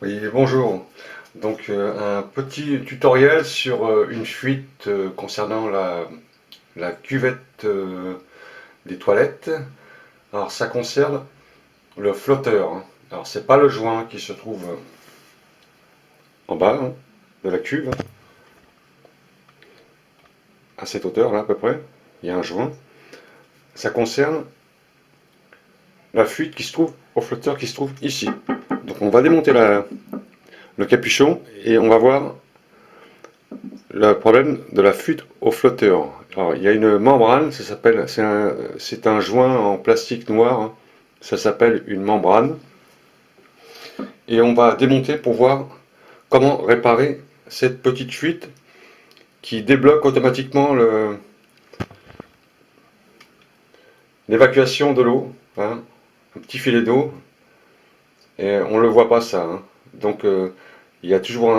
Oui, bonjour. Donc un petit tutoriel sur une fuite concernant la cuvette des toilettes. Alors ça concerne le flotteur, hein. Alors c'est pas le joint qui se trouve en bas, hein, de la cuve, hein, à cette hauteur là à peu près. Il y a un joint. Ça concerne la fuite qui se trouve au flotteur qui se trouve ici. Donc on va démonter le capuchon et on va voir le problème de la fuite au flotteur. Alors, il y a une membrane, ça s'appelle, c'est un joint en plastique noir, hein. Ça s'appelle une membrane. Et on va démonter pour voir comment réparer cette petite fuite qui débloque automatiquement l'évacuation de l'eau, hein. Un petit filet d'eau, et on ne le voit pas ça, hein. Donc il y a toujours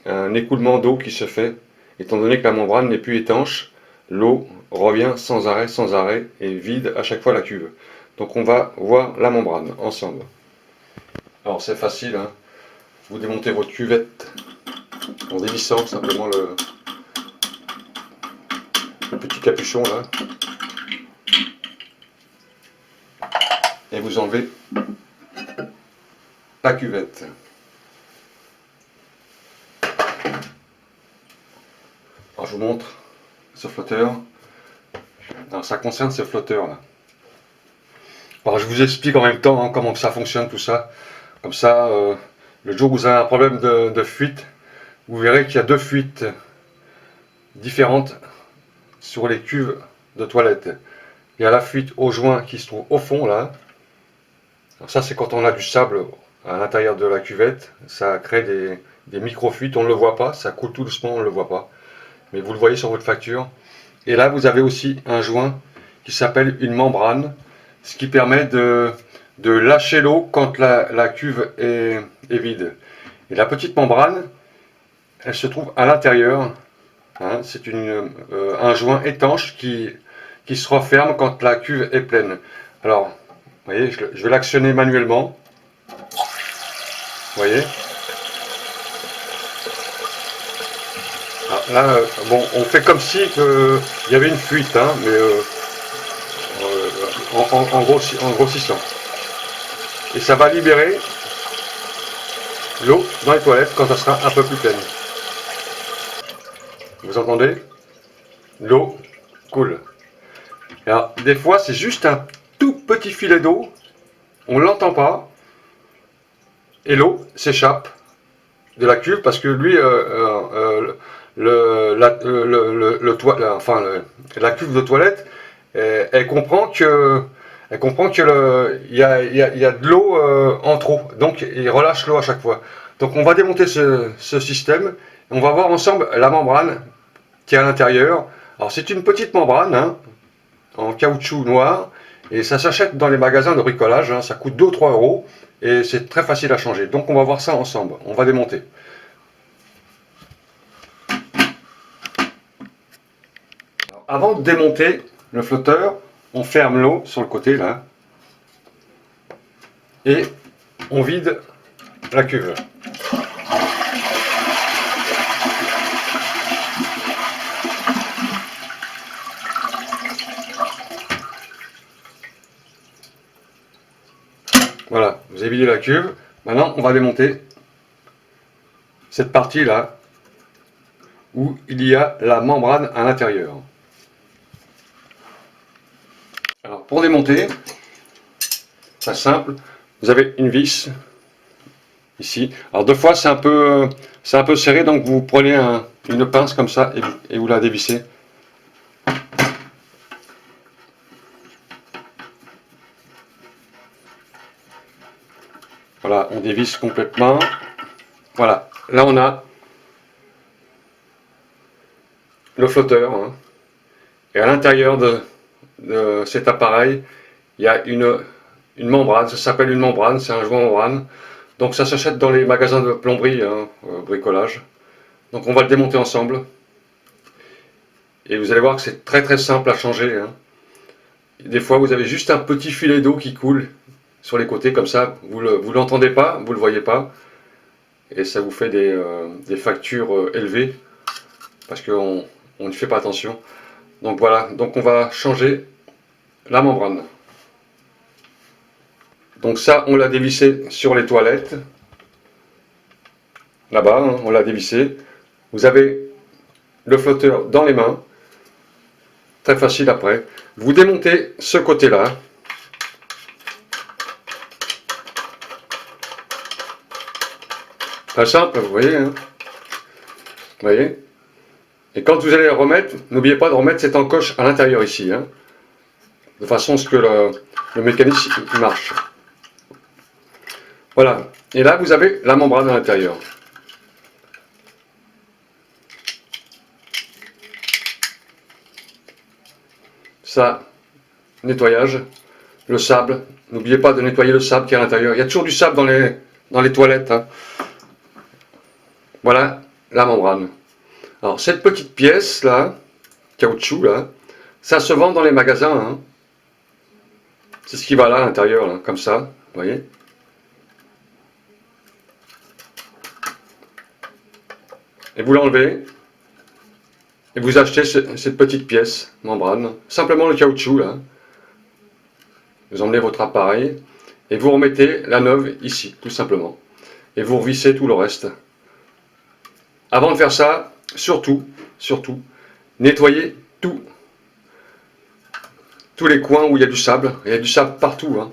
un écoulement d'eau qui se fait, étant donné que la membrane n'est plus étanche, l'eau revient sans arrêt, et vide à chaque fois la cuve. Donc on va voir la membrane ensemble. Alors c'est facile, hein. Vous démontez votre cuvette en dévissant simplement le petit capuchon là, et vous enlevez la cuvette. Alors je vous montre ce flotteur. Alors ça concerne ce flotteur là. Alors je vous explique en même temps, hein, comment ça fonctionne tout ça. Comme ça, le jour où vous avez un problème de fuite, vous verrez qu'il y a deux fuites différentes sur les cuves de toilettes. Il y a la fuite au joint qui se trouve au fond là. Alors ça c'est quand on a du sable à l'intérieur de la cuvette. Ça crée des micro-fuites, on ne le voit pas, ça coule tout doucement, on ne le voit pas. Mais vous le voyez sur votre facture. Et là vous avez aussi un joint qui s'appelle une membrane, ce qui permet de lâcher l'eau quand la cuve est vide. Et la petite membrane, elle se trouve à l'intérieur, hein. C'est un joint étanche qui se referme quand la cuve est pleine. Alors, vous voyez, je vais l'actionner manuellement. Vous voyez. Alors là, bon, on fait comme si il y avait une fuite, hein, mais en grossissant. Et ça va libérer l'eau dans les toilettes quand ça sera un peu plus pleine. Vous entendez? L'eau coule. Alors, des fois, c'est juste un tout petit filet d'eau, on ne l'entend pas, et l'eau s'échappe de la cuve parce que lui, la cuve de toilette, elle comprend que il y a de l'eau en trop, donc il relâche l'eau à chaque fois. Donc on va démonter ce système, on va voir ensemble la membrane qui est à l'intérieur. Alors c'est une petite membrane, hein, en caoutchouc noir, et ça s'achète dans les magasins de bricolage, hein. Ça coûte 2 ou 3 euros, et c'est très facile à changer. Donc on va voir ça ensemble, on va démonter. Alors, avant de démonter le flotteur, on ferme l'eau sur le côté là, et on vide la cuve. Voilà, vous avez vidé la cuve. Maintenant, on va démonter cette partie-là où il y a la membrane à l'intérieur. Alors, pour démonter, c'est simple. Vous avez une vis ici. Alors, deux fois, c'est un peu serré, donc vous prenez une pince comme ça et vous la dévissez. Voilà, on dévisse complètement. Voilà, là on a le flotteur, hein. Et à l'intérieur de cet appareil, il y a une membrane, ça s'appelle une membrane, c'est un joint membrane. Donc ça s'achète dans les magasins de plomberie, hein, bricolage. Donc on va le démonter ensemble. Et vous allez voir que c'est très simple à changer, hein. Des fois vous avez juste un petit filet d'eau qui coule sur les côtés comme ça, vous l'entendez pas, vous le voyez pas. et ça vous fait des factures élevées parce qu'on ne fait pas attention. Donc voilà, donc on va changer la membrane. Donc ça, on l'a dévissé sur les toilettes. Là-bas, hein, on l'a dévissé. Vous avez le flotteur dans les mains. Très facile après. Vous démontez ce côté-là. Très simple, vous voyez. Hein. Vous voyez. Et quand vous allez le remettre, n'oubliez pas de remettre cette encoche à l'intérieur ici. Hein, de façon à ce que le mécanisme marche. Voilà. Et là, vous avez la membrane à l'intérieur. Ça, nettoyage, le sable. N'oubliez pas de nettoyer le sable qui est à l'intérieur. Il y a toujours du sable dans les toilettes. Hein. Voilà la membrane. Alors, cette petite pièce là, caoutchouc là, ça se vend dans les magasins. Hein. C'est ce qui va là à l'intérieur, là, comme ça, vous voyez. Et vous l'enlevez. Et vous achetez cette petite pièce, membrane, simplement le caoutchouc là. Vous emmenez votre appareil et vous remettez la neuve ici, tout simplement. Et vous revissez tout le reste. Avant de faire ça, surtout, nettoyez tous les coins où il y a du sable. Il y a du sable partout. Hein.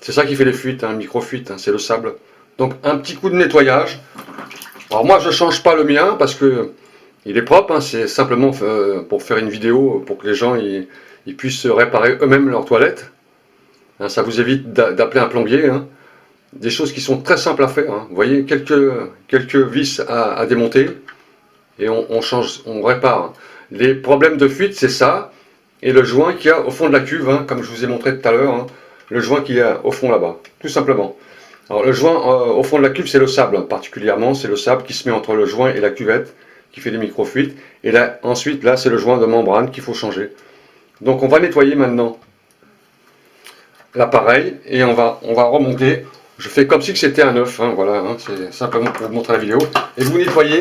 C'est ça qui fait les fuites, hein, micro-fuites, hein, c'est le sable. Donc un petit coup de nettoyage. Alors moi je ne change pas le mien parce que il est propre, hein, c'est simplement pour faire une vidéo, pour que les gens ils puissent réparer eux-mêmes leur toilette. Hein, ça vous évite d'appeler un plombier. Hein. Des choses qui sont très simples à faire. Hein. Vous voyez, quelques vis à démonter et on change, on répare. Les problèmes de fuite, c'est ça. Et le joint qu'il y a au fond de la cuve, hein, comme je vous ai montré tout à l'heure, hein, le joint qu'il y a au fond là-bas, tout simplement. Alors le joint au fond de la cuve, c'est le sable, hein, particulièrement, c'est le sable qui se met entre le joint et la cuvette, qui fait des micro-fuites. Et là, ensuite, là, c'est le joint de membrane qu'il faut changer. Donc on va nettoyer maintenant l'appareil et on va remonter. Je fais comme si c'était un œuf, hein, voilà, hein, c'est simplement pour vous montrer la vidéo. Et vous nettoyez.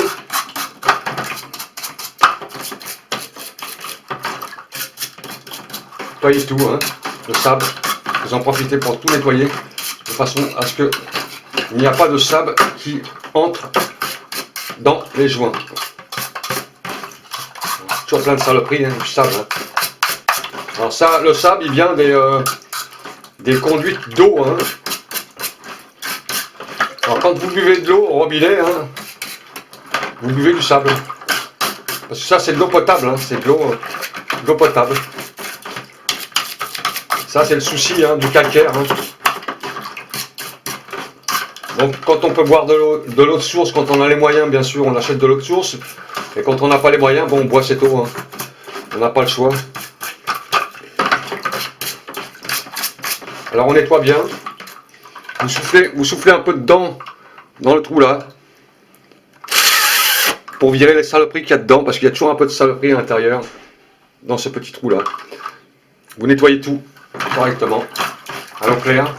Nettoyez tout, hein, le sable. Vous en profitez pour tout nettoyer de façon à ce qu'il n'y a pas de sable qui entre dans les joints. Toujours plein de saloperies, hein, du sable. Hein. Alors ça, le sable, il vient des conduites d'eau. Hein. Alors quand vous buvez de l'eau au robinet, hein, vous buvez du sable. Parce que ça, c'est de l'eau potable, hein, c'est de l'eau potable. Ça, c'est le souci hein, du calcaire. Hein. Donc, quand on peut boire de l'eau de source, quand on a les moyens, bien sûr, on achète de l'eau de source. Et quand on n'a pas les moyens, bon, on boit cette eau. Hein. On n'a pas le choix. Alors, on nettoie bien. Vous soufflez un peu dedans, dans le trou là, pour virer les saloperies qu'il y a dedans, parce qu'il y a toujours un peu de saloperie à l'intérieur, dans ce petit trou là. Vous nettoyez tout correctement, à l'eau claire.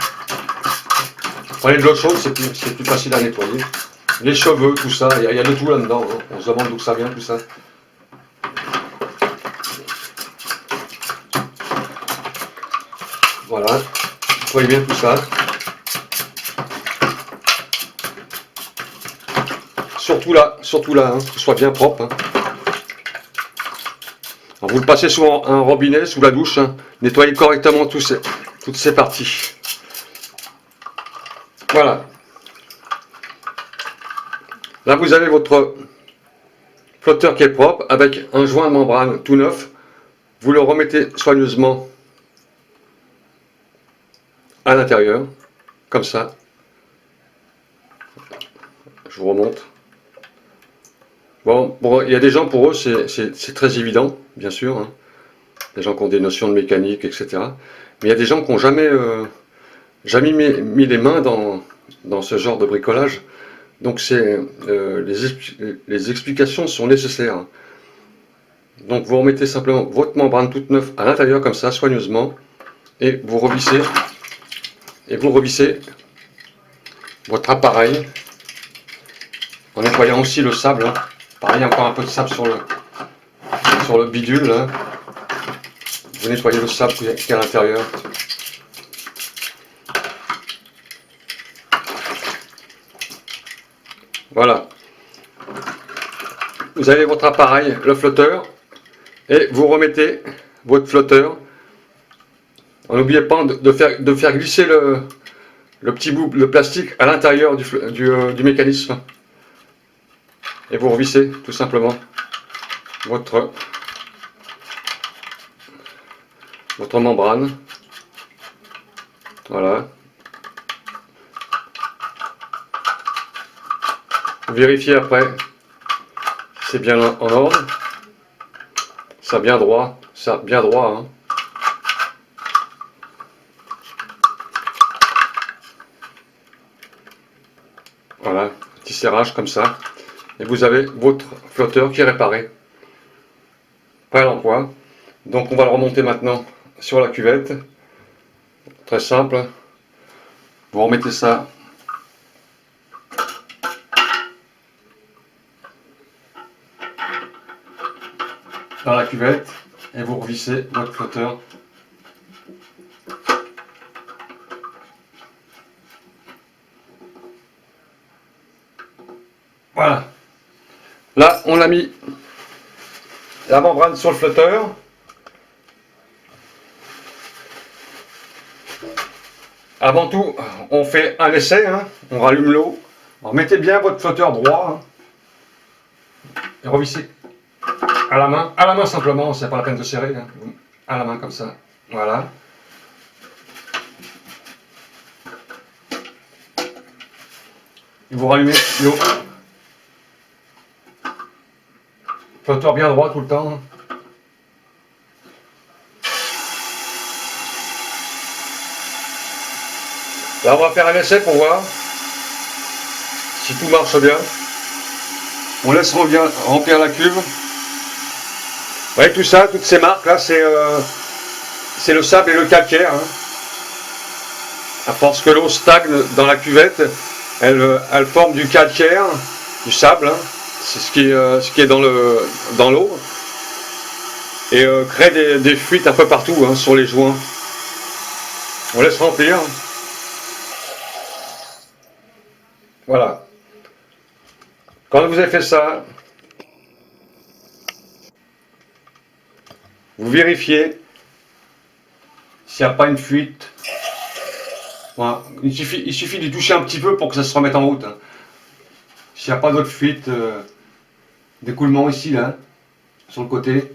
Prenez de l'eau chaude, c'est plus facile à nettoyer. Les cheveux, tout ça, il y a de tout là-dedans. Hein. On se demande d'où ça vient, tout ça. Voilà, nettoyez bien tout ça. Surtout là, hein, que ce soit bien propre. Hein. Alors vous le passez sous un robinet, sous la douche, hein. Nettoyez correctement toutes ces parties. Voilà. Là vous avez votre flotteur qui est propre, avec un joint de membrane tout neuf. Vous le remettez soigneusement à l'intérieur, comme ça. Je vous remonte. Bon, il y a des gens, pour eux, c'est très évident, bien sûr. Hein. Des gens qui ont des notions de mécanique, etc. Mais il y a des gens qui n'ont jamais mis les mains dans ce genre de bricolage. Donc les explications sont nécessaires. Donc vous remettez simplement votre membrane toute neuve à l'intérieur, comme ça, soigneusement. Et vous revissez votre appareil en nettoyant aussi le sable. Hein. Pareil, encore un peu de sable sur le bidule. Là. Vous nettoyez le sable qui est à l'intérieur. Voilà. Vous avez votre appareil, le flotteur, et vous remettez votre flotteur. N'oubliez pas de faire glisser le petit bout, le plastique à l'intérieur du mécanisme. Et vous revissez tout simplement votre membrane. Voilà. Vous vérifiez après si c'est bien en ordre. Ça bien droit. Ça bien droit. Hein. Voilà, petit serrage comme ça. Et vous avez votre flotteur qui est réparé. Prêt à l'emploi. Donc on va le remonter maintenant sur la cuvette. Très simple. Vous remettez ça dans la cuvette et vous revissez votre flotteur. Voilà. Là, on a mis la membrane sur le flotteur. Avant tout, on fait un essai, hein. On rallume l'eau. Alors mettez bien votre flotteur droit hein. Et revissez à la main simplement, c'est pas la peine de serrer, hein. À la main comme ça, voilà. Et vous rallumez l'eau. Flotteur bien droit tout le temps. Hein. Là, on va faire un essai pour voir si tout marche bien. On laisse remplir la cuve. Vous voyez tout ça, toutes ces marques là, c'est le sable et le calcaire. Hein. À force que l'eau stagne dans la cuvette, elle forme du calcaire, du sable. Hein. C'est ce qui est dans l'eau. Et crée des fuites un peu partout hein, sur les joints. On laisse remplir. Voilà. Quand vous avez fait ça, vous vérifiez s'il n'y a pas une fuite. Voilà. Il suffit d'y toucher un petit peu pour que ça se remette en route. Hein. S'il n'y a pas d'autre fuite, d'écoulement ici, là, sur le côté.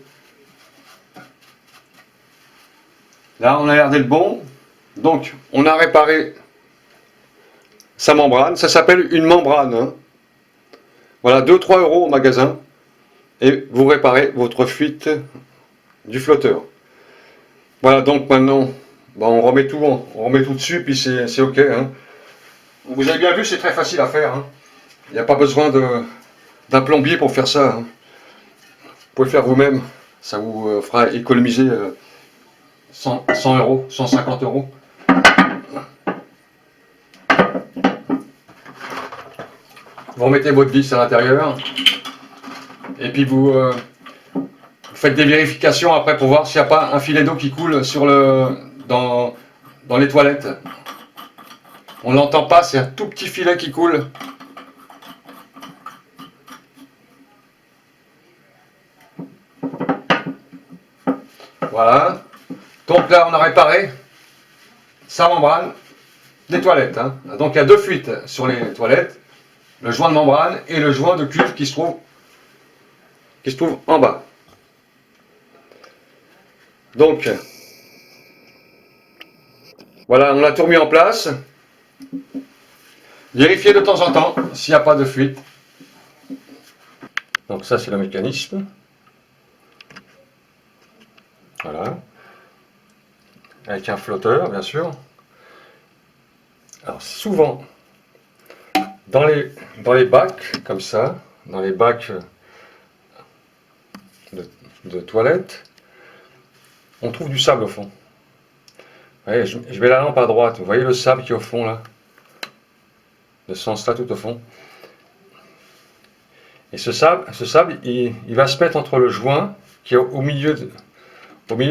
Là, on a l'air d'être bon. Donc, on a réparé sa membrane. Ça s'appelle une membrane. Hein. Voilà, 2-3 € au magasin. Et vous réparez votre fuite du flotteur. Voilà, donc maintenant, bah, on remet tout dessus, puis c'est ok. Hein. Vous avez bien vu, c'est très facile à faire. Hein. Il n'y a pas besoin d'un plombier pour faire ça. Hein. Vous pouvez le faire vous-même. Ça vous fera économiser 100 €, 150 €. Vous remettez votre vis à l'intérieur. Et puis vous faites des vérifications après pour voir s'il n'y a pas un filet d'eau qui coule dans les toilettes. On ne l'entend pas, c'est un tout petit filet qui coule. Voilà. Donc là, on a réparé sa membrane des toilettes. Hein. Donc il y a deux fuites sur les toilettes. Le joint de membrane et le joint de cuve qui se trouve en bas. Donc, voilà, on a tout remis en place. Vérifiez de temps en temps s'il n'y a pas de fuite. Donc ça, c'est le mécanisme. Voilà. Avec un flotteur, bien sûr. Alors, souvent, dans les bacs, comme ça, dans les bacs de toilette, on trouve du sable au fond. Vous voyez, je mets la lampe à droite, vous voyez le sable qui est au fond là. de ce sens-là tout au fond. Et ce sable il va se mettre entre le joint qui est au milieu de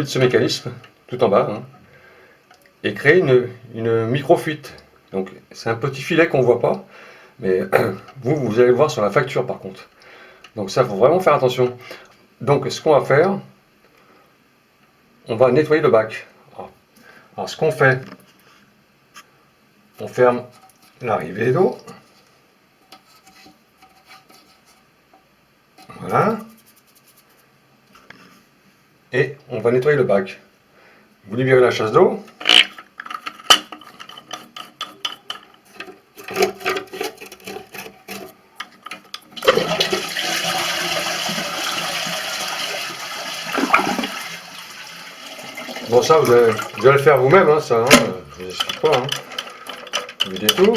ce mécanisme, tout en bas, hein, et créer une micro-fuite. Donc c'est un petit filet qu'on ne voit pas, mais vous allez le voir sur la facture par contre. Donc ça, il faut vraiment faire attention. Donc ce qu'on va faire, on va nettoyer le bac. Alors ce qu'on fait, on ferme l'arrivée d'eau. Voilà. Et on va nettoyer le bac. Vous libérez la chasse d'eau. Bon, ça, vous allez le faire vous-même, hein, ça, hein, je vous explique pas. Hein. Videz tout.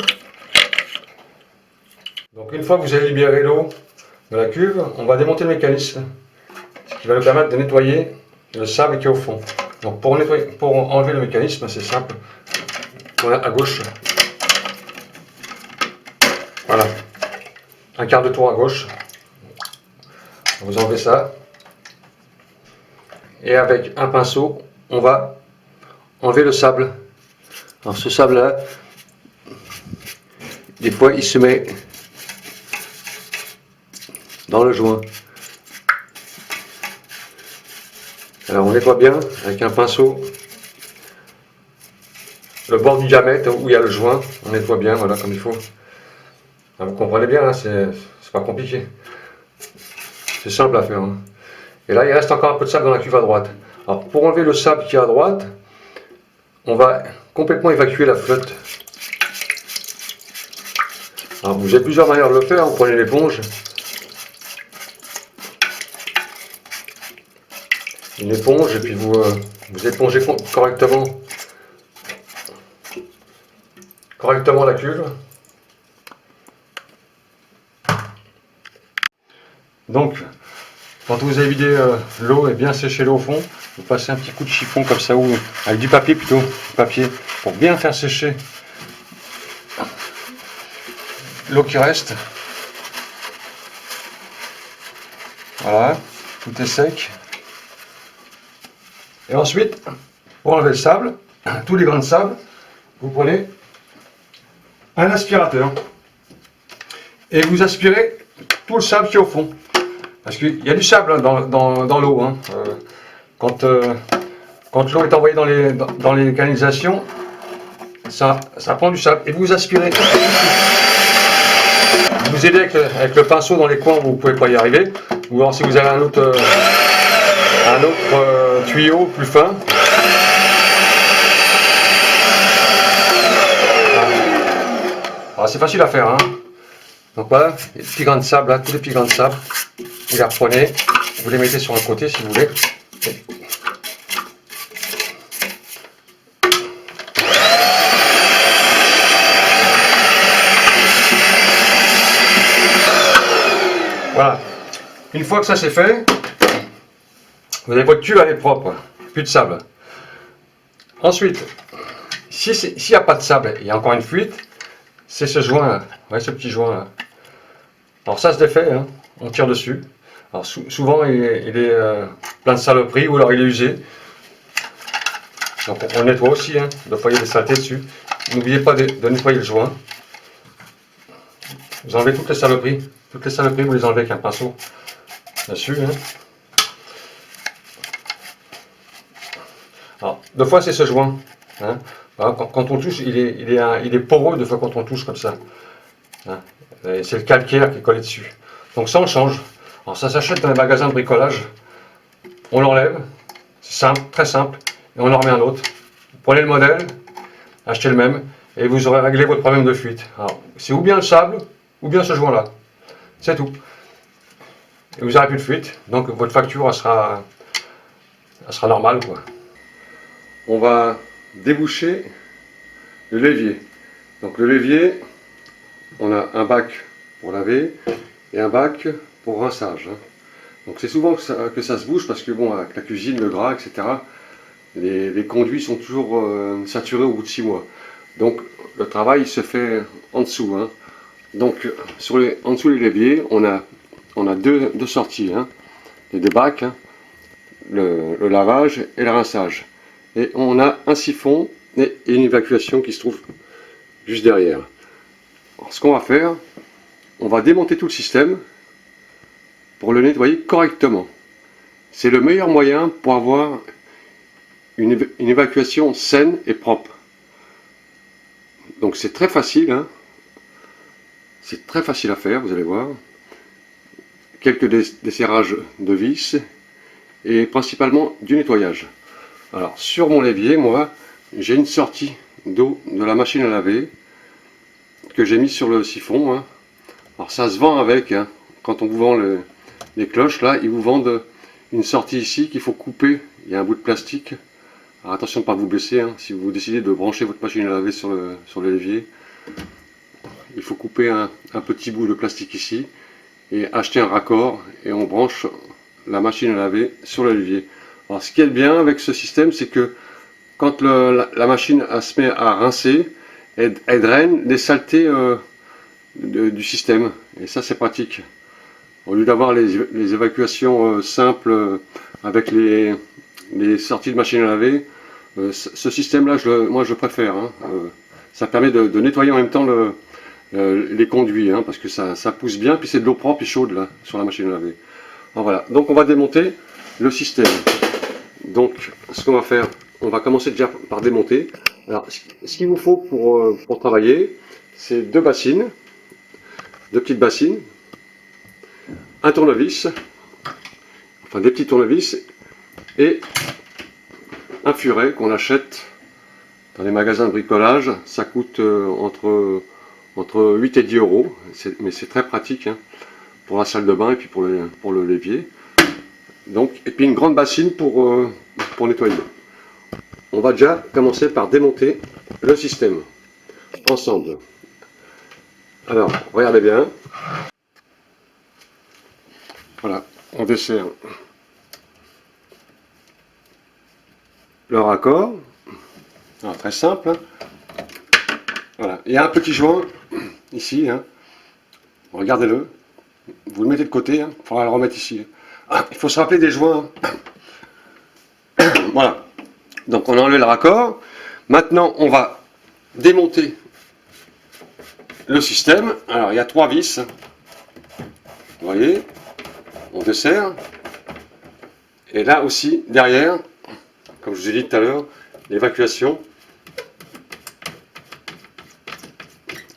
Donc, une fois que vous avez libéré l'eau de la cuve, on va démonter le mécanisme, ce qui va nous permettre de nettoyer le sable qui est au fond. Donc, pour enlever le mécanisme, c'est simple. On a à gauche. Voilà. Un quart de tour à gauche. Vous enlevez ça. Et avec un pinceau, on va enlever le sable. Alors ce sable là, des fois il se met dans le joint. Alors on nettoie bien avec un pinceau le bord du diamètre où il y a le joint, on nettoie bien, voilà, comme il faut. Alors, vous comprenez bien, hein, c'est pas compliqué. C'est simple à faire. Hein. Et là il reste encore un peu de sable dans la cuve à droite. Alors pour enlever le sable qui est à droite, on va complètement évacuer la flotte. Alors vous avez plusieurs manières de le faire, vous prenez l'éponge. Une éponge et puis vous épongez correctement la cuve. Donc, quand vous avez vidé l'eau et bien séché l'eau au fond, vous passez un petit coup de chiffon comme ça, ou avec du papier plutôt, pour bien faire sécher l'eau qui reste. Voilà, tout est sec. Et ensuite, pour enlever le sable, tous les grains de sable, vous prenez un aspirateur et vous aspirez tout le sable qui est au fond. Parce qu'il y a du sable hein, dans l'eau. Hein. Quand l'eau est envoyée dans les canalisations, ça prend du sable. Et vous aspirez. Vous aidez avec le pinceau dans les coins où vous ne pouvez pas y arriver. Ou alors si vous avez un autre tuyau plus fin. Alors c'est facile à faire. Hein. Donc voilà, les petits grains de sable, là, tous les petits grains de sable, vous les reprenez, vous les mettez sur un côté si vous voulez. Voilà. Une fois que ça c'est fait, vous avez votre cuve, elle est propre, plus de sable. Ensuite, s'il n'y a pas de sable, il y a encore une fuite, c'est ce joint là, ouais, ce petit joint là. Alors ça se défait, hein, on tire dessus. Alors souvent il est plein de saloperies ou alors il est usé. Donc on nettoie aussi, hein, des fois il y a des saletés dessus. N'oubliez pas de nettoyer le joint. Vous enlevez toutes les saloperies. Toutes les saloperies vous les enlevez avec un pinceau dessus. Hein. Alors deux fois c'est ce joint. Hein. Alors, quand on touche, il est poreux deux fois quand on touche comme ça. Hein. C'est le calcaire qui est collé dessus. Donc ça on change. Alors ça s'achète dans les magasins de bricolage. On l'enlève. C'est simple, très simple. Et on en remet un autre. Prenez le modèle, achetez le même, et vous aurez réglé votre problème de fuite. Alors c'est ou bien le sable, ou bien ce joint là. C'est tout. Et vous n'aurez plus de fuite. Donc votre facture elle sera normale, quoi. On va déboucher le levier. Donc le levier, on a un bac pour laver et un bac pour rinçage. Donc c'est souvent que ça se bouge parce que bon, avec la cuisine, le gras, etc., les conduits sont toujours saturés au bout de 6 mois. Donc le travail se fait en dessous. Hein. Donc en dessous des leviers, on a deux sorties, hein, les deux bacs, hein, le lavage et le rinçage. Et on a un siphon et une évacuation qui se trouve juste derrière. Alors, ce qu'on va faire, on va démonter tout le système pour le nettoyer correctement. C'est le meilleur moyen pour avoir une évacuation saine et propre. Donc c'est très facile, hein. C'est très facile à faire, vous allez voir. Quelques desserrages de vis et principalement du nettoyage. Alors sur mon levier, moi, j'ai une sortie d'eau de la machine à laver que j'ai mis sur le siphon, hein. Alors ça se vend avec, hein. Quand on vous vend les cloches, là, ils vous vendent une sortie ici qu'il faut couper. Il y a un bout de plastique. Alors attention de ne pas vous blesser, hein. Si vous décidez de brancher votre machine à laver sur le levier, il faut couper un petit bout de plastique ici et acheter un raccord et on branche la machine à laver sur le levier. Alors ce qui est bien avec ce système, c'est que quand la machine se met à rincer, elle draine les saletés du système. Et ça, c'est pratique. Au lieu d'avoir les évacuations simples avec les sorties de machine à laver, ce système-là, moi je préfère, hein. Ça permet de nettoyer en même temps les conduits, hein, parce que ça pousse bien, puis c'est de l'eau propre et chaude là, sur la machine à laver. Alors, voilà, donc on va démonter le système. Donc ce qu'on va faire, on va commencer déjà par démonter. Alors ce qu'il vous faut pour travailler, c'est deux bassines, deux petites bassines, un tournevis, enfin des petits tournevis, et un furet qu'on achète dans les magasins de bricolage. Ça coûte entre 8 et 10 euros, mais c'est très pratique, hein, pour la salle de bain et puis pour le levier. Donc, et puis une grande bassine pour nettoyer. On va déjà commencer par démonter le système ensemble. Alors, regardez bien. Voilà, on dessert le raccord. Alors, très simple, hein. Voilà, il y a un petit joint ici, hein. Regardez-le. Vous le mettez de côté, hein. Il faudra le remettre ici. Ah, il faut se rappeler des joints. Voilà. Donc on a enlevé le raccord. Maintenant on va démonter le système. Alors il y a 3 vis. Vous voyez, on desserre. Et là aussi, derrière, comme je vous ai dit tout à l'heure, l'évacuation.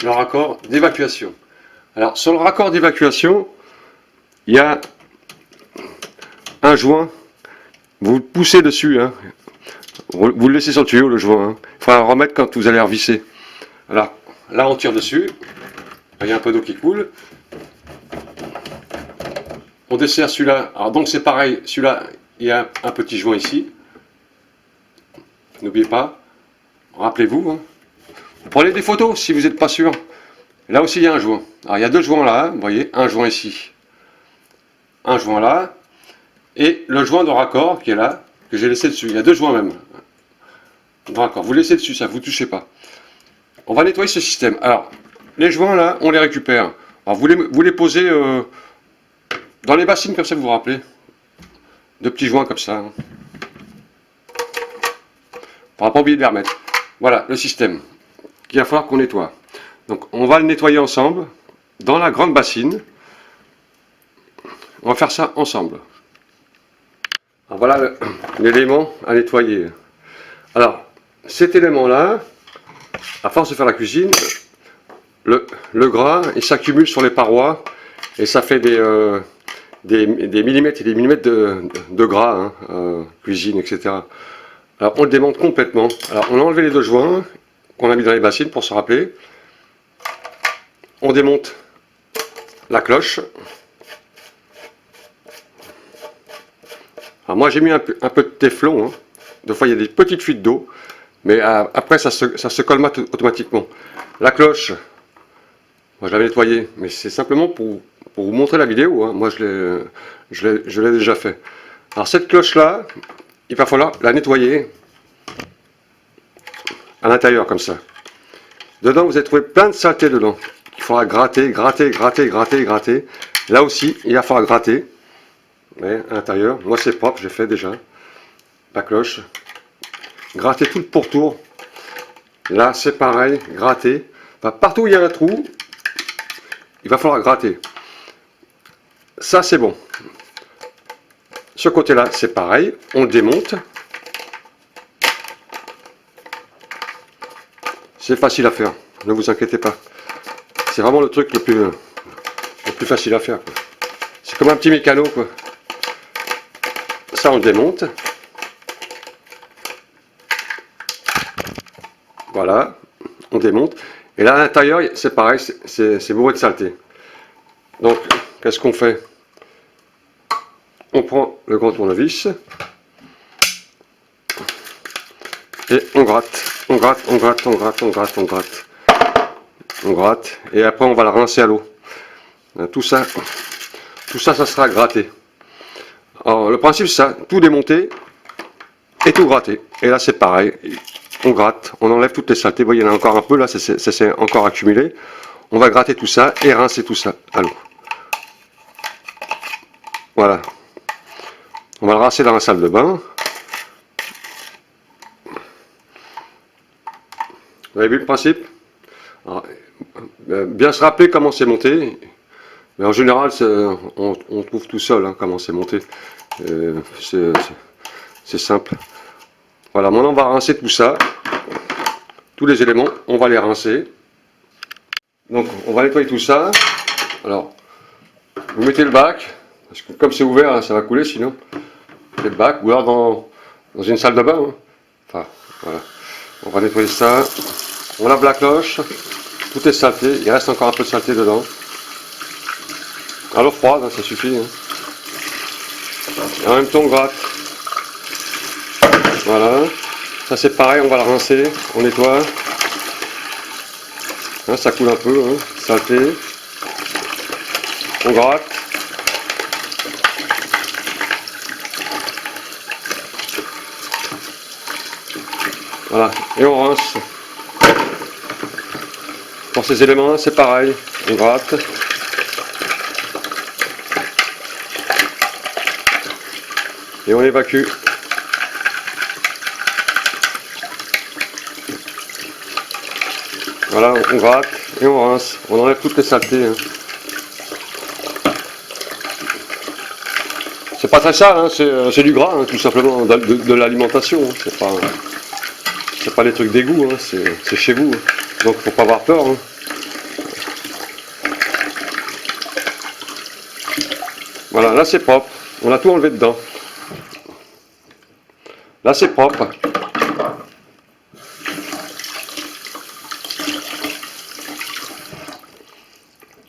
Le raccord d'évacuation. Alors sur le raccord d'évacuation, il y a un joint. Vous le poussez dessus, hein. Vous le laissez sur le tuyau, le joint, hein. Il faudra le remettre quand vous allez revisser. Alors là on tire dessus. Il y a un peu d'eau qui coule. On dessert celui-là. Alors donc c'est pareil, celui-là, il y a un petit joint ici. N'oubliez pas, rappelez-vous, hein. Vous prenez des photos si vous n'êtes pas sûr. Là aussi il y a un joint. Alors il y a 2 joints là, vous voyez, un joint ici. Un joint là. Et le joint de raccord qui est là, que j'ai laissé dessus. Il y a 2 joints même. De raccord. Vous laissez dessus, ça, vous ne touchez pas. On va nettoyer ce système. Alors, les joints là, on les récupère. Alors vous les posez dans les bassines comme ça, vous vous rappelez. 2 petits joints comme ça, hein. Il ne faudra pas oublier de les remettre. Voilà le système qu'il va falloir qu'on nettoie. Donc on va le nettoyer ensemble dans la grande bassine. On va faire ça ensemble. Alors voilà l'élément à nettoyer. Alors cet élément là, à force de faire la cuisine, le gras il s'accumule sur les parois et ça fait des millimètres et des millimètres de gras, hein, cuisine, etc. Alors on le démonte complètement. Alors on a enlevé les 2 joints qu'on a mis dans les bassines pour se rappeler. On démonte la cloche. Alors moi j'ai mis un peu de téflon, hein. Des fois il y a des petites fuites d'eau, mais après ça se colmate automatiquement. La cloche, moi je l'avais nettoyée, mais c'est simplement pour vous montrer la vidéo, hein. Moi je l'ai déjà fait. Alors cette cloche là, il va falloir la nettoyer à l'intérieur comme ça. Dedans vous allez trouver plein de saleté dedans. faudra gratter, gratter, gratter, gratter, gratter. Là aussi, il va falloir gratter. Mais à l'intérieur, moi c'est propre, j'ai fait déjà. La cloche. Gratter tout le pourtour. Là, c'est pareil, gratter. Enfin, partout où il y a un trou, il va falloir gratter. Ça, c'est bon. Ce côté-là, c'est pareil. On le démonte. C'est facile à faire. Ne vous inquiétez pas. C'est vraiment le truc le plus facile à faire. C'est comme un petit mécano, quoi. Ça, on le démonte. Voilà. On démonte. Et là, à l'intérieur, c'est pareil. C'est bourré de saleté. Donc, qu'est-ce qu'on fait? On prend le grand tournevis. Et on gratte. On gratte, on gratte, on gratte, on gratte, on gratte. On gratte. Et après, on va la rincer à l'eau. Tout ça, ça sera gratté. Alors, le principe, c'est ça. Tout démonter et tout gratter. Et là, c'est pareil. On gratte. On enlève toutes les saletés. Vous voyez, il y en a encore un peu. Là, ça s'est encore accumulé. On va gratter tout ça et rincer tout ça à l'eau. Voilà. On va le rincer dans la salle de bain. Vous avez vu le principe? Alors, bien se rappeler comment c'est monté. Mais en général, on trouve tout seul hein, comment c'est monté. C'est simple. Voilà, maintenant on va rincer tout ça. Tous les éléments, on va les rincer. Donc on va nettoyer tout ça. Alors, vous mettez le bac. Parce que comme c'est ouvert, hein, ça va couler sinon. Mettez le bac, ou alors dans une salle de bain. Hein. Enfin, voilà. On va nettoyer ça. On lave la cloche. Tout est saleté. Il reste encore un peu de saleté dedans. À l'eau froide, hein, ça suffit. Hein. Et en même temps, on gratte. Voilà. Ça c'est pareil, on va le rincer. On nettoie. Hein, ça coule un peu. Hein, saleté. On gratte. Voilà. Et on rince. Pour ces éléments-là, c'est pareil. On gratte. Et on évacue. Voilà, on gratte et on rince. On enlève toutes les saletés. Hein. C'est pas très sale, hein, c'est du gras, hein, tout simplement, de l'alimentation. Hein. C'est pas des trucs d'égout, hein, c'est chez vous. Hein. Donc faut pas avoir peur. Hein. Voilà, là c'est propre. On a tout enlevé dedans. Là c'est propre.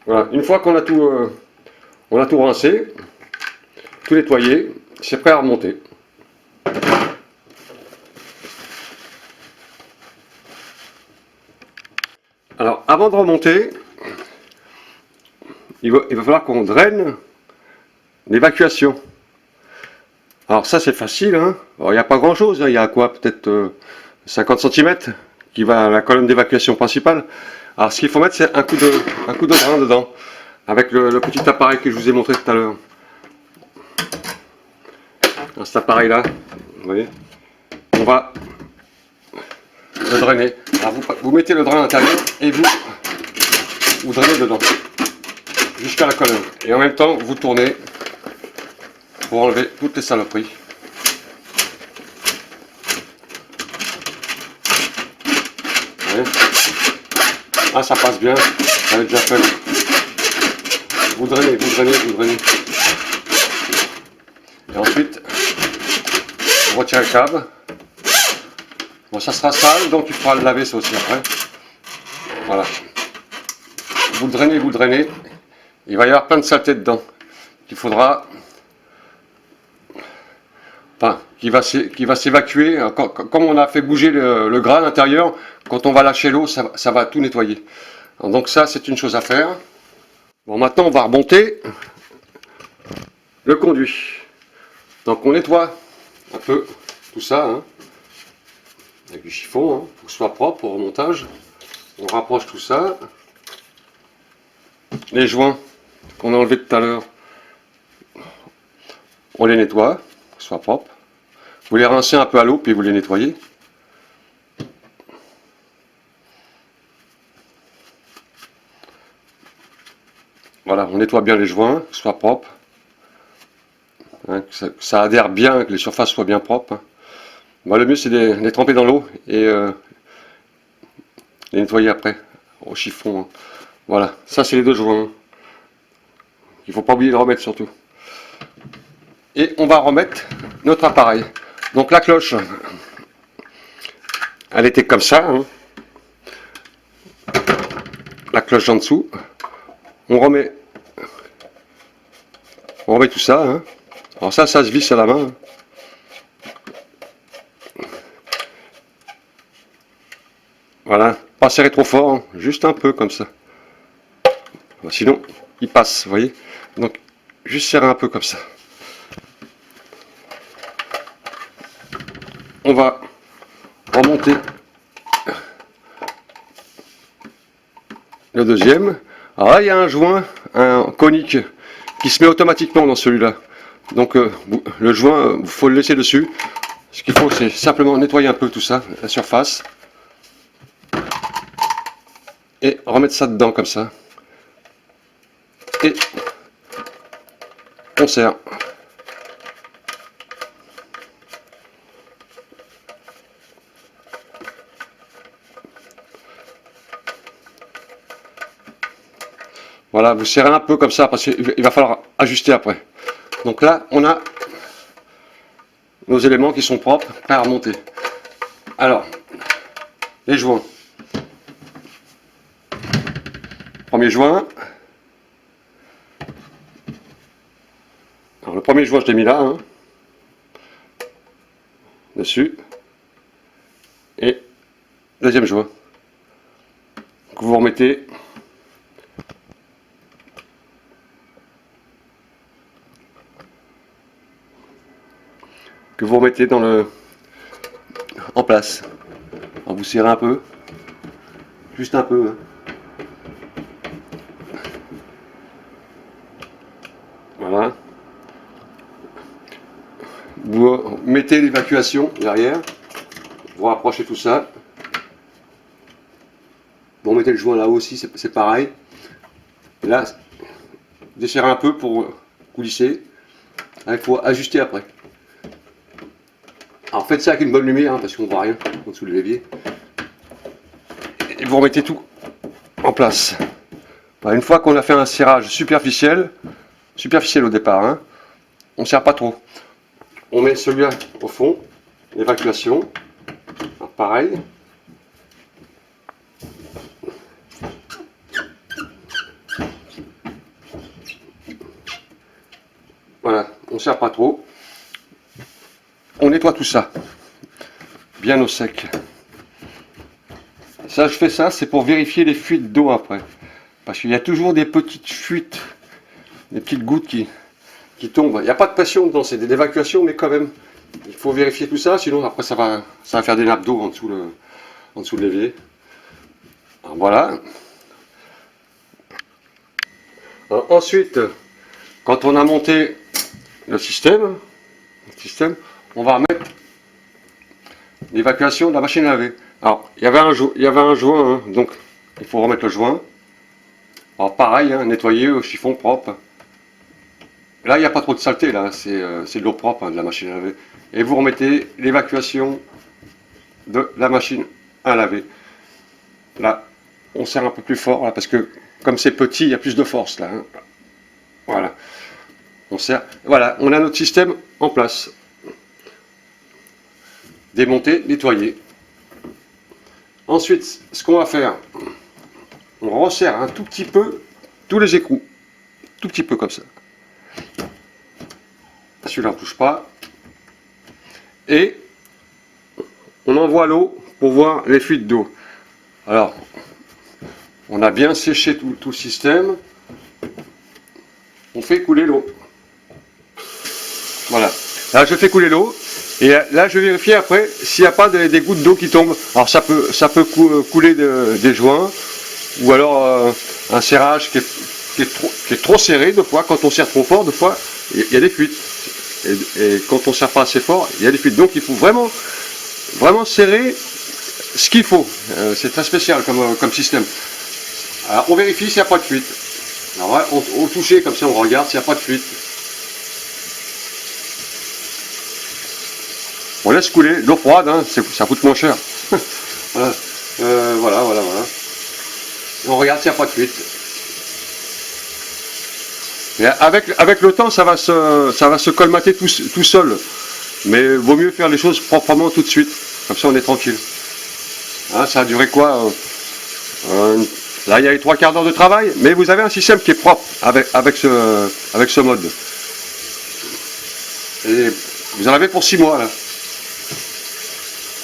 Voilà, une fois qu'on a tout rincé, tout nettoyé, c'est prêt à remonter. Alors avant de remonter, il va falloir qu'on draine l'évacuation. Alors ça c'est facile, hein. Alors, il n'y a pas grand chose, hein. Il y a quoi, peut-être 50 cm qui va à la colonne d'évacuation principale. Alors ce qu'il faut mettre c'est un coup de drain dedans, avec le petit appareil que je vous ai montré tout à l'heure. Cet appareil là, vous voyez, on va le drainer. Alors vous mettez le drain à l'intérieur et vous drainez dedans, jusqu'à la colonne. Et en même temps vous tournez pour enlever toutes les saloperies. Ah, ça passe bien, j'avais déjà fait. Vous drainez, vous drainez, vous drainez. Et ensuite, on retire le câble. Bon, ça sera sale, donc il faudra le laver ça aussi après. Voilà. Vous le drainez, vous le drainez. Il va y avoir plein de saleté dedans. Qu'il faudra... Enfin, qui va s'évacuer. Comme on a fait bouger le gras à l'intérieur, quand on va lâcher l'eau, ça va tout nettoyer. Alors, donc ça, c'est une chose à faire. Bon, maintenant, on va remonter le conduit. Donc on nettoie un peu tout ça, hein, avec du chiffon, hein, pour que ce soit propre au remontage. On rapproche tout ça. les joints qu'on a enlevés tout à l'heure, on les nettoie, qu'ils soient propres. Vous les rincez un peu à l'eau, puis vous les nettoyez. Voilà, on nettoie bien les joints, qu'ils soient propres. Hein, que ça adhère bien, que les surfaces soient bien propres. Hein. Bah, le mieux c'est de les tremper dans l'eau et les nettoyer après au chiffon. Hein. Voilà, ça c'est les deux joints. Hein. Il ne faut pas oublier de remettre surtout. Et on va remettre notre appareil. Donc la cloche, elle était comme ça. Hein. La cloche en dessous. On remet tout ça. Hein. Alors ça se visse à la main. Hein. Voilà, pas serrer trop fort, hein. Juste un peu comme ça. Sinon, il passe, vous voyez. Donc, juste serrer un peu comme ça. On va remonter le deuxième. Alors là, il y a un joint, un conique, qui se met automatiquement dans celui-là. Donc, le joint, il faut le laisser dessus. Ce qu'il faut, c'est simplement nettoyer un peu tout ça, la surface. Et remettre ça dedans comme ça. Et on serre. Voilà, vous serrez un peu comme ça parce qu'il va falloir ajuster après. Donc là, on a nos éléments qui sont propres, prêts à remonter. Alors, les joints. Premier joint. Alors le premier joint, je l'ai mis là, hein, dessus. Et deuxième joint. Que vous remettez. Que vous remettez dans en place. Alors vous serrez un peu. Juste un peu. Hein. Voilà. Vous mettez l'évacuation derrière. Vous rapprochez tout ça. Vous remettez le joint là aussi, c'est pareil. Et là, desserrez un peu pour coulisser. Là, il faut ajuster après. Alors faites ça avec une bonne lumière, hein, parce qu'on ne voit rien en dessous de l'évier. Et vous remettez tout en place. Alors, une fois qu'on a fait un serrage superficiel au départ, hein, on ne serre pas trop. On met celui-là au fond, l'évacuation, pareil. Voilà, on ne serre pas trop. On nettoie tout ça, bien au sec. Ça, je fais ça, c'est pour vérifier les fuites d'eau après. Parce qu'il y a toujours des petites fuites, des petites gouttes qui tombent. Il n'y a pas de pression dedans, c'est de l'évacuation, mais quand même, il faut vérifier tout ça, sinon après ça va faire des nappes d'eau en dessous de l'évier. Alors voilà. Alors, ensuite, quand on a monté le système, on va remettre l'évacuation de la machine à laver. Alors, il y avait un joint, hein, donc il faut remettre le joint. Alors pareil, hein, nettoyer au chiffon propre. Là, il n'y a pas trop de saleté, là, c'est de l'eau propre, hein, de la machine à laver. Et vous remettez l'évacuation de la machine à laver. Là, on serre un peu plus fort, là, parce que comme c'est petit, il y a plus de force, là. Hein. Voilà. On serre. Voilà, on a notre système en place. Démonter, nettoyer. Ensuite, ce qu'on va faire, on resserre un tout petit peu tous les écrous. Tout petit peu comme ça. Celui-là ne touche pas. Et on envoie l'eau pour voir les fuites d'eau. Alors, on a bien séché tout le système. On fait couler l'eau. Voilà. Là, je fais couler l'eau. Et là, je vérifie après s'il n'y a pas des gouttes d'eau qui tombent. Alors, ça peut couler des joints. Ou alors un serrage qui qui est trop serré, deux fois. Quand on serre trop fort, deux fois, il y a des fuites. Et quand on serre pas assez fort, il y a des fuites. Donc il faut vraiment serrer ce qu'il faut. C'est très spécial comme système. Alors on vérifie s'il n'y a pas de fuite. Alors on touche comme ça, on regarde s'il n'y a pas de fuite. On laisse couler, l'eau froide, hein, ça coûte moins cher. Voilà. Voilà. Et on regarde s'il n'y a pas de fuite. Et avec le temps, ça va se colmater tout seul. Mais vaut mieux faire les choses proprement tout de suite. Comme ça, on est tranquille. Hein, ça a duré quoi là, il y a eu 3/4 d'heure de travail, mais vous avez un système qui est propre avec ce mode. Et vous en avez pour 6 mois là.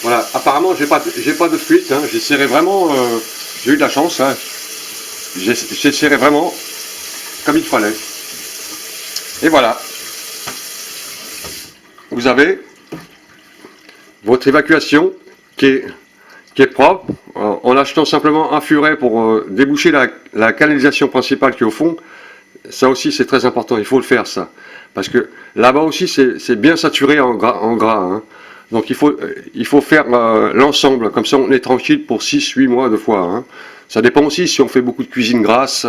Voilà, apparemment j'ai pas de fuite, hein. J'ai serré vraiment, j'ai eu de la chance, hein. J'ai serré vraiment comme il fallait. Et voilà. Vous avez votre évacuation qui est propre, en achetant simplement un furet pour déboucher la canalisation principale qui est au fond. Ça aussi c'est très important, il faut le faire ça. Parce que là-bas aussi c'est bien saturé en gras. Hein. Donc il faut faire l'ensemble, comme ça on est tranquille pour 6-8 mois de fois. Hein. Ça dépend aussi, si on fait beaucoup de cuisine grasse,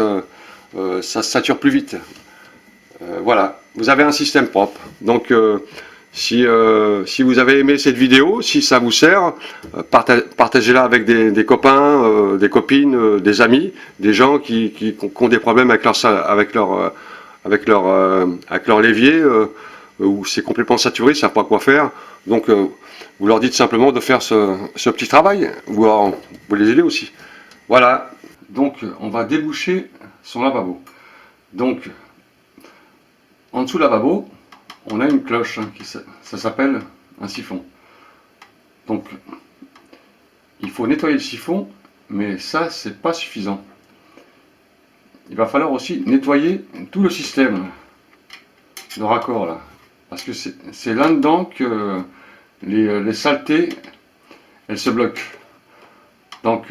ça sature plus vite. Voilà, vous avez un système propre. Donc si vous avez aimé cette vidéo, si ça vous sert, partagez-la avec des copains, des copines, des amis, des gens qui ont des problèmes avec leur l'évier, où c'est complètement saturé, ils ne savent pas quoi faire. Donc vous leur dites simplement de faire ce petit travail, vous les aidez aussi. Voilà, donc on va déboucher son lavabo. Donc en dessous du lavabo, on a une cloche, hein, ça s'appelle un siphon. Donc il faut nettoyer le siphon, mais ça c'est pas suffisant. Il va falloir aussi nettoyer tout le système de raccord là, parce que c'est là-dedans que les saletés elles se bloquent. Donc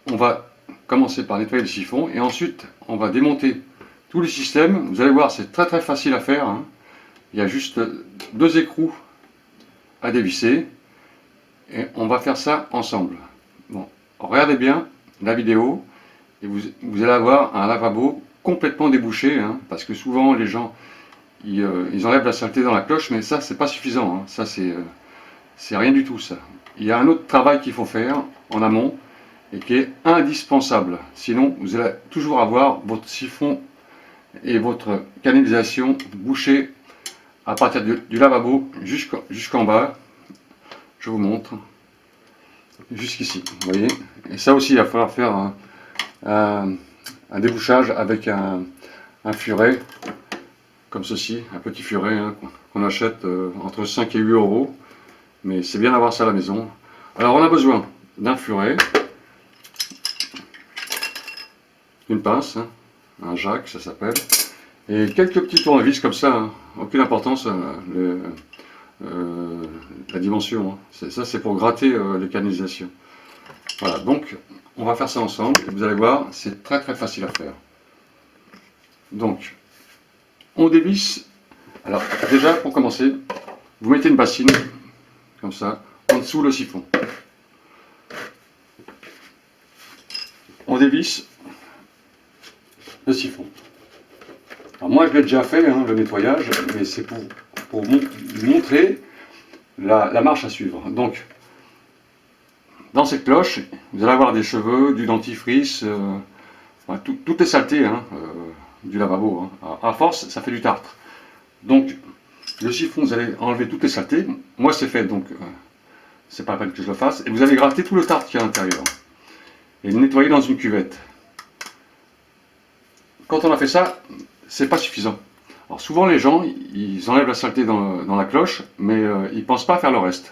on va commencer par nettoyer le siphon et ensuite on va démonter tout le système. Vous allez voir, c'est très facile à faire, hein. Il y a juste 2 écrous à dévisser et on va faire ça ensemble. Bon, regardez bien la vidéo et vous allez avoir un lavabo complètement débouché, hein, parce que souvent les gens ils enlèvent la saleté dans la cloche, mais ça c'est pas suffisant, hein. Ça c'est rien du tout ça. Il y a un autre travail qu'il faut faire en amont et qui est indispensable. Sinon vous allez toujours avoir votre siphon et votre canalisation bouchée à partir du lavabo jusqu'en bas. Je vous montre. Jusqu'ici, vous voyez. Et ça aussi, il va falloir faire un débouchage avec un furet, comme ceci, un petit furet, hein, qu'on achète entre 5 et 8 euros. Mais c'est bien d'avoir ça à la maison. Alors on a besoin d'un furet, une pince, hein, un jack ça s'appelle, et quelques petits tournevis comme ça, hein, aucune importance, la dimension, hein. Ça c'est pour gratter les canalisations. Voilà, donc on va faire ça ensemble, et vous allez voir, c'est très facile à faire. Donc, on dévisse. Alors déjà, pour commencer, vous mettez une bassine, comme ça, en dessous le siphon. On dévisse le siphon. Alors moi je l'ai déjà fait, hein, le nettoyage, mais c'est pour vous montrer la marche à suivre. Donc, dans cette cloche, vous allez avoir des cheveux, du dentifrice, enfin, toutes les saletés, hein, du lavabo. Hein. À force, ça fait du tartre. Donc, le siphon, vous allez enlever toutes les saletés. Moi, c'est fait, donc c'est pas la peine que je le fasse. Et vous allez gratter tout le tartre qui est à l'intérieur. Et le nettoyer dans une cuvette. Quand on a fait ça, c'est pas suffisant. Alors souvent les gens, ils enlèvent la saleté dans la cloche, mais ils pensent pas à faire le reste.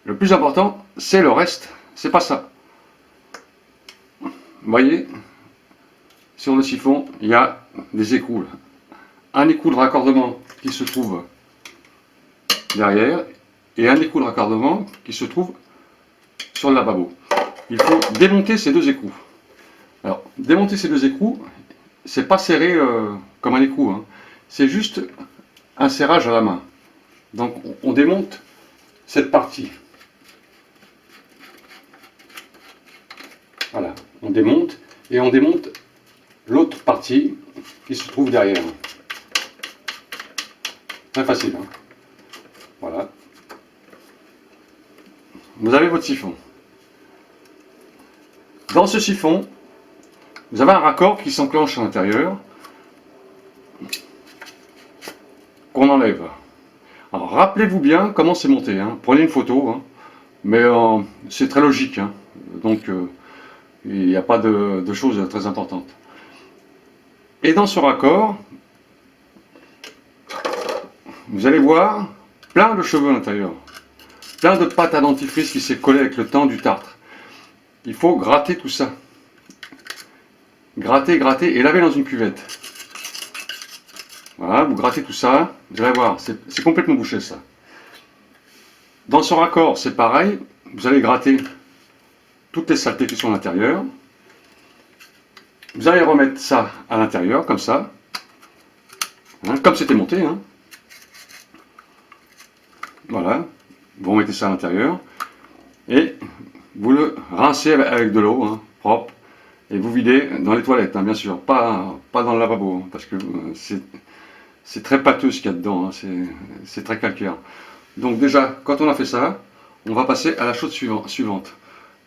Le plus important, c'est le reste, c'est pas ça. Vous voyez, sur le siphon, il y a des écrous. Là. Un écrou de raccordement qui se trouve derrière, et un écrou de raccordement qui se trouve sur le lavabo. Il faut démonter ces 2 écrous. Alors, démonter ces 2 écrous, c'est pas serré comme un écrou, hein. C'est juste un serrage à la main. Donc on démonte cette partie. Voilà, on démonte et on démonte l'autre partie qui se trouve derrière. Très facile, hein. Voilà. Vous avez votre siphon. Dans ce siphon, vous avez un raccord qui s'enclenche à l'intérieur, qu'on enlève. Alors rappelez-vous bien comment c'est monté, hein. Prenez une photo, hein. Mais c'est très logique, hein. Donc il n'y a pas de choses très importantes. Et dans ce raccord, vous allez voir plein de cheveux à l'intérieur, plein de pâte à dentifrice qui s'est collée avec le temps du tartre. Il faut gratter tout ça. Gratter, gratter et laver dans une cuvette. Voilà, vous grattez tout ça, vous allez voir, c'est complètement bouché ça. Dans ce raccord, c'est pareil, vous allez gratter toutes les saletés qui sont à l'intérieur. Vous allez remettre ça à l'intérieur, comme ça, hein, comme c'était monté, hein. Voilà, vous remettez ça à l'intérieur, et vous le rincez avec de l'eau, hein, propre, et vous videz dans les toilettes, hein, bien sûr, pas dans le lavabo, hein, parce que c'est très pâteux ce qu'il y a dedans, hein, c'est très calcaire. Donc déjà, quand on a fait ça, on va passer à la chose suivante.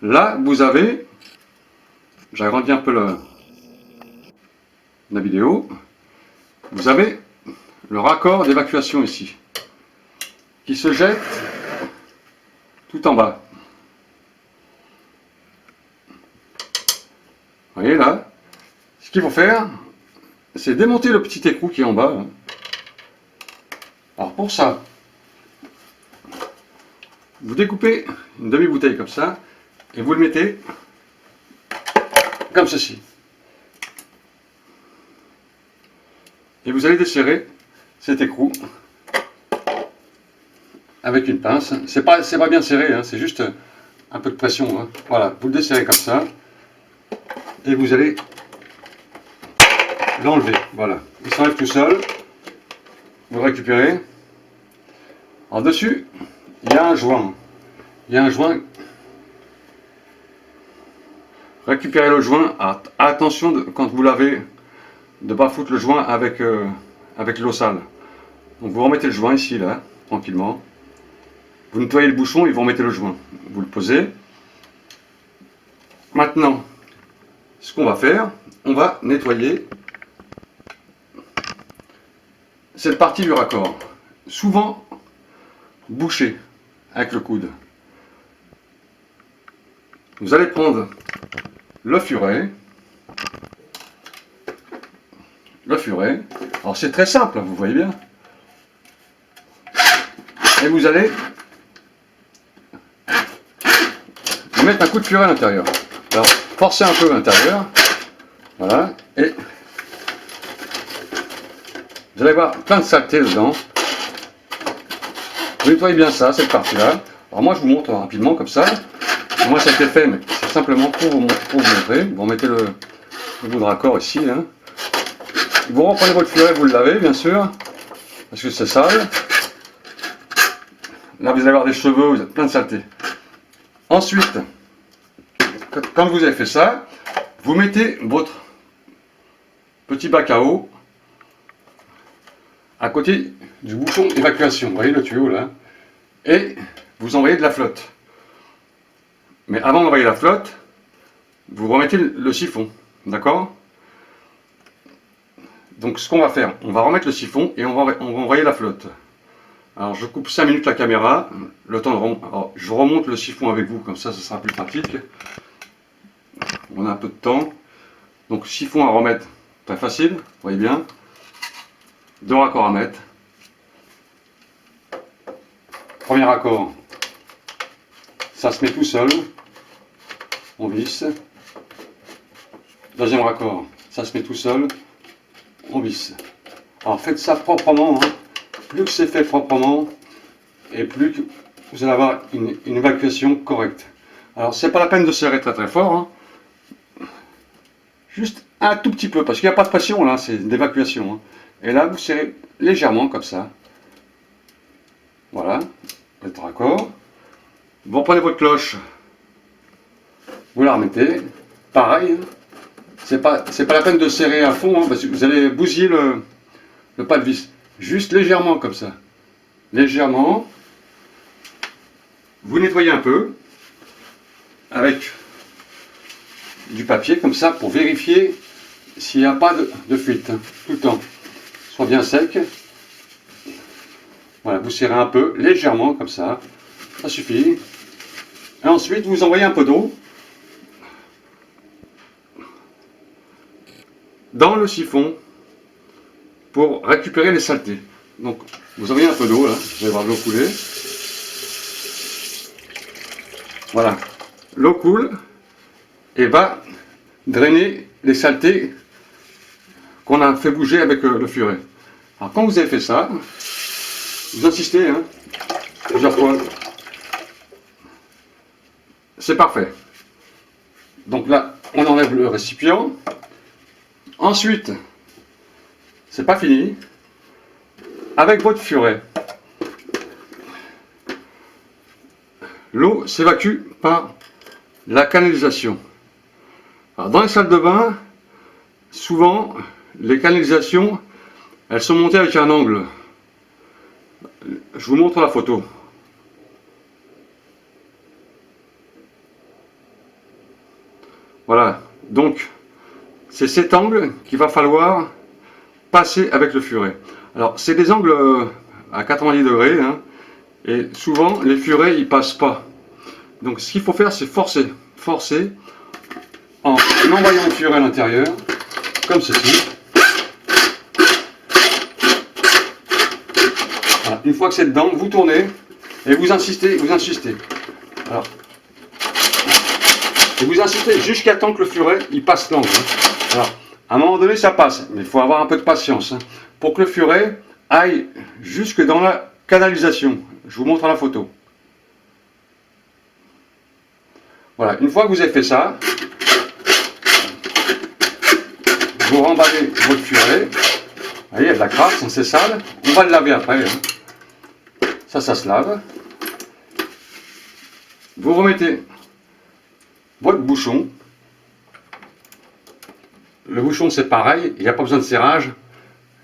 Là, vous avez, j'agrandis un peu la vidéo, vous avez le raccord d'évacuation ici, qui se jette tout en bas. Vous voyez là, ce qu'il faut faire, c'est démonter le petit écrou qui est en bas, hein. Alors pour ça, vous découpez une demi-bouteille comme ça, et vous le mettez comme ceci. Et vous allez desserrer cet écrou avec une pince. C'est pas bien serré, hein, c'est juste un peu de pression, hein. Voilà, vous le desserrez comme ça, et vous allez l'enlever. Voilà, il s'enlève tout seul. Vous le récupérez. En dessus, il y a un joint. Il y a un joint. Récupérez le joint. Attention quand vous lavez, de ne pas foutre le joint avec l'eau sale. Donc vous remettez le joint ici, là, tranquillement. Vous nettoyez le bouchon et vous remettez le joint. Vous le posez. Maintenant, ce qu'on va faire, on va nettoyer cette partie du raccord. Souvent bouchée avec le coude. Vous allez prendre le furet. Le furet. Alors c'est très simple, vous voyez bien. Et vous allez mettre un coup de furet à l'intérieur. Alors forcez un peu à l'intérieur. Voilà. Et vous allez voir plein de saleté dedans. Vous nettoyez bien ça, cette partie-là. Alors moi je vous montre rapidement comme ça. Moi ça a été fait, mais c'est simplement pour vous montrer. Vous remettez le bout de raccord ici. Hein. Vous reprenez votre furet, vous le lavez bien sûr, parce que c'est sale. Là vous allez avoir des cheveux, vous avez plein de saleté. Ensuite, quand vous avez fait ça, vous mettez votre petit bac à eau à côté du bouchon évacuation. Vous voyez le tuyau là. Et vous envoyez de la flotte. Mais avant d'envoyer la flotte, vous remettez le siphon. D'accord? Donc ce qu'on va faire, on va remettre le siphon et on va envoyer la flotte. Alors je coupe 5 minutes la caméra, le temps de je remonte le siphon avec vous, comme ça sera plus pratique. On a un peu de temps. Donc siphon à remettre, très facile, vous voyez bien. 2 raccords à mettre. Premier raccord, ça se met tout seul, on visse. Deuxième raccord, ça se met tout seul, on visse. Alors faites ça proprement, hein. Plus que c'est fait proprement, et plus que vous allez avoir une évacuation correcte. Alors c'est pas la peine de serrer très très fort, hein. Juste un tout petit peu, parce qu'il n'y a pas de pression là, c'est d'évacuation. Hein. Et là, vous serrez légèrement comme ça. Voilà, vous êtes raccord. Vous reprenez votre cloche, vous la remettez. Pareil, hein. C'est pas la peine de serrer à fond, hein, parce que vous allez bousiller le pas de vis. Juste légèrement comme ça. Légèrement. Vous nettoyez un peu avec du papier comme ça pour vérifier s'il n'y a pas de fuite. Hein, tout le temps. Soit bien sec. Voilà, vous serrez un peu, légèrement comme ça. Ça suffit. Et ensuite, vous envoyez un peu d'eau dans le siphon pour récupérer les saletés. Donc, vous envoyez un peu d'eau là, vous allez voir l'eau couler. Voilà, l'eau coule et va drainer les saletés qu'on a fait bouger avec le furet. Alors, quand vous avez fait ça, vous insistez hein, plusieurs fois. C'est parfait. Donc là, on enlève le récipient. Ensuite, c'est pas fini. Avec votre furet, l'eau s'évacue par la canalisation. Alors, dans les salles de bain, souvent, les canalisations, elles sont montées avec un angle. Je vous montre la photo. Voilà, donc c'est cet angle qu'il va falloir passer avec le furet. Alors, c'est des angles à 90 degrés, hein, et souvent les furets ils passent pas. Donc, ce qu'il faut faire, c'est forcer. Forcer en envoyant le furet à l'intérieur, comme ceci. Voilà. Une fois que c'est dedans, vous tournez et vous insistez, vous insistez. Alors, et vous insistez jusqu'à temps que le furet il passe l'angle. Hein. Alors, à un moment donné, ça passe, mais il faut avoir un peu de patience hein, pour que le furet aille jusque dans la canalisation. Je vous montre la photo. Voilà, une fois que vous avez fait ça, vous remballez votre furet. Vous voyez, il y a de la crasse, hein, c'est sale. On va le laver après. Hein. Ça se lave. Vous remettez votre bouchon. Le bouchon, c'est pareil, il n'y a pas besoin de serrage.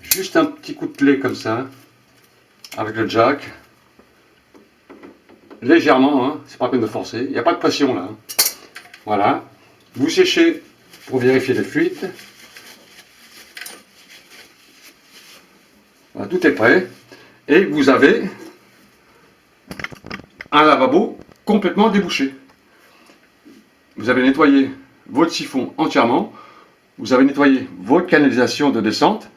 Juste un petit coup de clé comme ça, avec le jack. Légèrement, hein, c'est pas la peine de forcer. Il n'y a pas de pression là. Hein. Voilà. Vous séchez pour vérifier les fuites. Voilà, tout est prêt. Et vous avez un lavabo complètement débouché. Vous avez nettoyé votre siphon entièrement. Vous avez nettoyé votre canalisation de descente.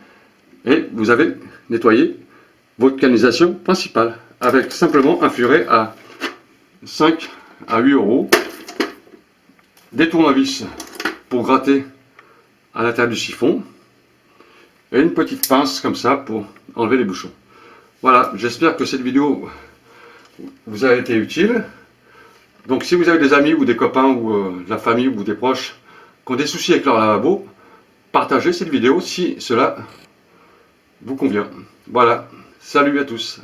Et vous avez nettoyé votre canalisation principale. Avec simplement un furet à 5 à 8 euros. Des tournevis pour gratter à l'intérieur du siphon. Et une petite pince comme ça pour enlever les bouchons. Voilà, j'espère que cette vidéo vous a été utile. Donc si vous avez des amis ou des copains ou de la famille ou des proches qui ont des soucis avec leur lavabo, partagez cette vidéo si cela vous convient. Voilà, salut à tous.